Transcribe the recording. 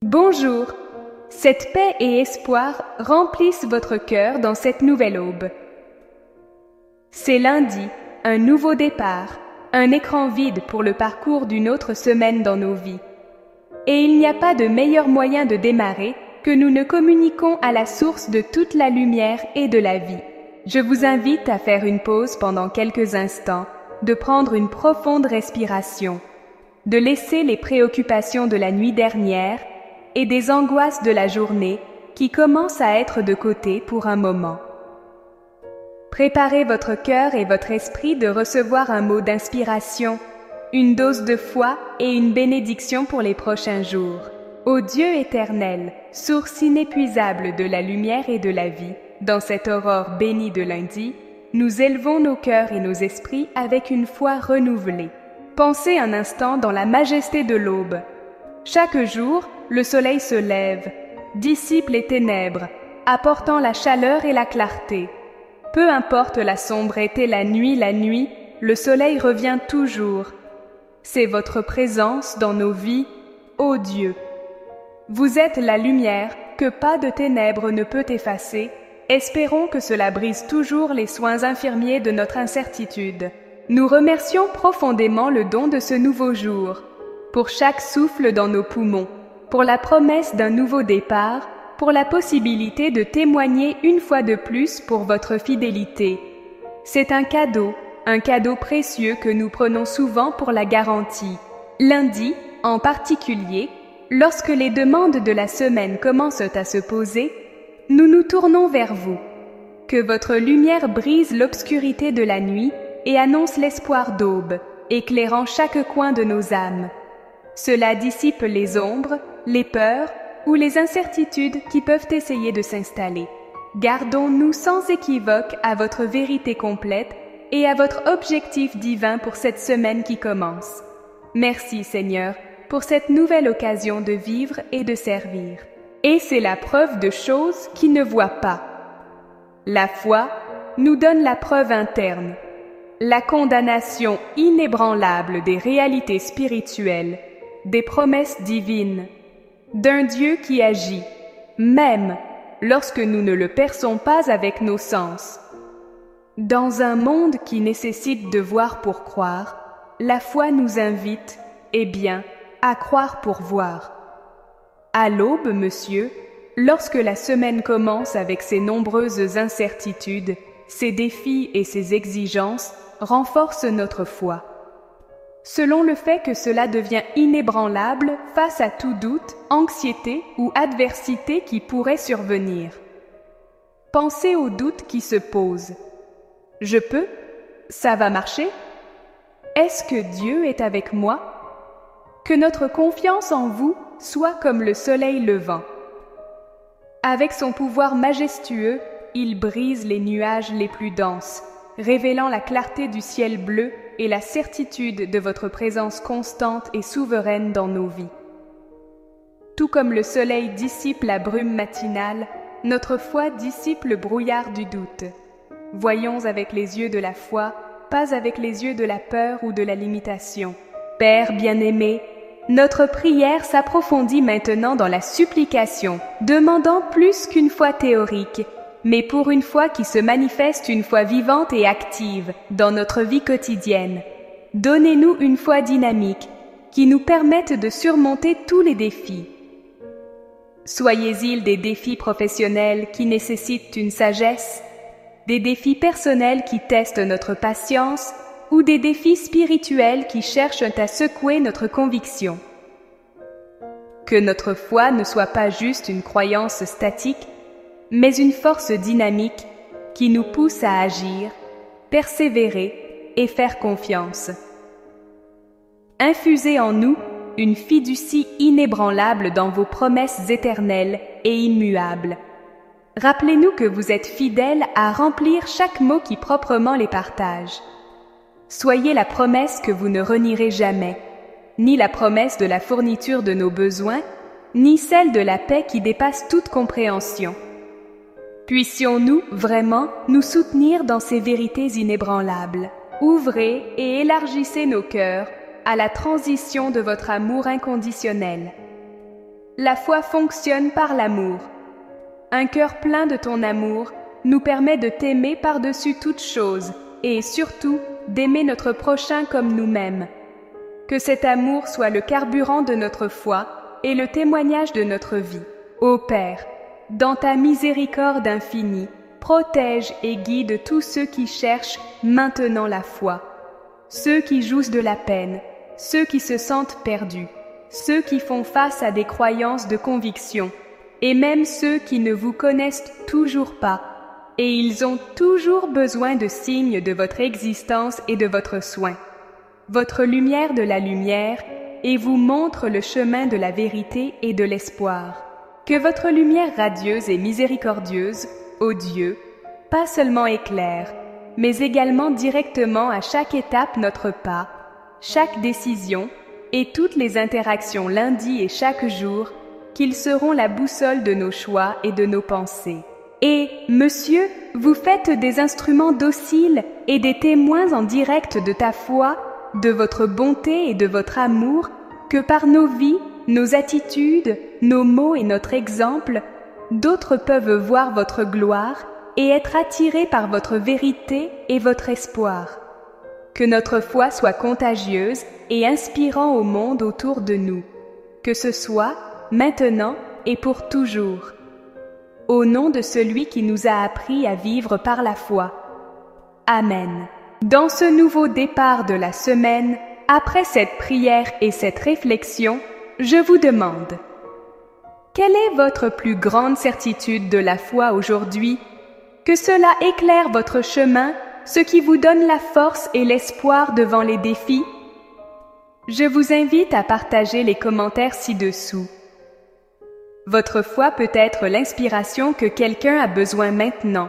Bonjour, cette paix et espoir remplissent votre cœur dans cette nouvelle aube. C'est lundi, un nouveau départ, un écran vide pour le parcours d'une autre semaine dans nos vies. Et il n'y a pas de meilleur moyen de démarrer que nous ne communiquons à la source de toute la lumière et de la vie. Je vous invite à faire une pause pendant quelques instants, de prendre une profonde respiration, de laisser les préoccupations de la nuit dernière et des angoisses de la journée qui commencent à être de côté pour un moment. Préparez votre cœur et votre esprit de recevoir un mot d'inspiration, une dose de foi et une bénédiction pour les prochains jours. Ô Dieu éternel, source inépuisable de la lumière et de la vie, dans cette aurore bénie de lundi, nous élevons nos cœurs et nos esprits avec une foi renouvelée. Pensez un instant dans la majesté de l'aube. Chaque jour, le soleil se lève, dissipe les ténèbres, apportant la chaleur et la clarté. Peu importe la sombre la nuit, le soleil revient toujours. C'est votre présence dans nos vies, ô Dieu. Vous êtes la lumière que pas de ténèbres ne peut effacer. Espérons que cela brise toujours les soins infirmiers de notre incertitude. Nous remercions profondément le don de ce nouveau jour, pour chaque souffle dans nos poumons, pour la promesse d'un nouveau départ, pour la possibilité de témoigner une fois de plus pour votre fidélité. C'est un cadeau précieux que nous prenons souvent pour la garantie. Lundi, en particulier, lorsque les demandes de la semaine commencent à se poser, nous nous tournons vers vous. Que votre lumière brise l'obscurité de la nuit et annonce l'espoir d'aube, éclairant chaque coin de nos âmes. Cela dissipe les ombres, les peurs ou les incertitudes qui peuvent essayer de s'installer. Gardons-nous sans équivoque à votre vérité complète et à votre objectif divin pour cette semaine qui commence. Merci Seigneur pour cette nouvelle occasion de vivre et de servir. Et c'est la preuve de choses qui ne voient pas. La foi nous donne la preuve interne, la condamnation inébranlable des réalités spirituelles, des promesses divines, d'un Dieu qui agit, même lorsque nous ne le perçons pas avec nos sens. Dans un monde qui nécessite de voir pour croire, la foi nous invite, à croire pour voir. À l'aube, monsieur, lorsque la semaine commence avec ses nombreuses incertitudes, ses défis et ses exigences renforcent notre foi. Selon le fait que cela devient inébranlable face à tout doute, anxiété ou adversité qui pourrait survenir. Pensez aux doutes qui se posent. Je peux? Ça va marcher? Est-ce que Dieu est avec moi? Que notre confiance en vous soit comme le soleil levant. Avec son pouvoir majestueux, il brise les nuages les plus denses, révélant la clarté du ciel bleu et la certitude de votre présence constante et souveraine dans nos vies. Tout comme le soleil dissipe la brume matinale, notre foi dissipe le brouillard du doute. Voyons avec les yeux de la foi, pas avec les yeux de la peur ou de la limitation. Père bien-aimé, notre prière s'approfondit maintenant dans la supplication, demandant plus qu'une foi théorique, mais pour une foi qui se manifeste une foi vivante et active dans notre vie quotidienne. Donnez-nous une foi dynamique qui nous permette de surmonter tous les défis. Soyez-ils des défis professionnels qui nécessitent une sagesse, des défis personnels qui testent notre patience ou des défis spirituels qui cherchent à secouer notre conviction. Que notre foi ne soit pas juste une croyance statique, mais une force dynamique qui nous pousse à agir, persévérer et faire confiance. Infusez en nous une fiducie inébranlable dans vos promesses éternelles et immuables. Rappelez-nous que vous êtes fidèles à remplir chaque mot qui proprement les partage. Soyez la promesse que vous ne renierez jamais, ni la promesse de la fourniture de nos besoins, ni celle de la paix qui dépasse toute compréhension. Puissions-nous vraiment nous soutenir dans ces vérités inébranlables. Ouvrez et élargissez nos cœurs à la transition de votre amour inconditionnel. La foi fonctionne par l'amour. Un cœur plein de ton amour nous permet de t'aimer par-dessus toute chose et surtout d'aimer notre prochain comme nous-mêmes. Que cet amour soit le carburant de notre foi et le témoignage de notre vie. Ô Père, dans ta miséricorde infinie, protège et guide tous ceux qui cherchent maintenant la foi, ceux qui jouissent de la peine, ceux qui se sentent perdus, ceux qui font face à des croyances de conviction, et même ceux qui ne vous connaissent toujours pas, et ils ont toujours besoin de signes de votre existence et de votre soin. Votre lumière de la lumière, et vous montre le chemin de la vérité et de l'espoir. Que votre lumière radieuse et miséricordieuse, ô Dieu, pas seulement éclaire, mais également directement à chaque étape notre pas, chaque décision et toutes les interactions lundi et chaque jour, qu'ils seront la boussole de nos choix et de nos pensées. Et, Monsieur, vous faites des instruments dociles et des témoins en direct de ta foi, de votre bonté et de votre amour, que par nos vies, nos attitudes, nos mots et notre exemple, d'autres peuvent voir votre gloire et être attirés par votre vérité et votre espoir. Que notre foi soit contagieuse et inspirant au monde autour de nous, que ce soit maintenant et pour toujours. Au nom de celui qui nous a appris à vivre par la foi. Amen. Dans ce nouveau départ de la semaine, après cette prière et cette réflexion, je vous demande: quelle est votre plus grande certitude de la foi aujourd'hui? Que cela éclaire votre chemin, ce qui vous donne la force et l'espoir devant les défis? Je vous invite à partager les commentaires ci-dessous. Votre foi peut être l'inspiration que quelqu'un a besoin maintenant.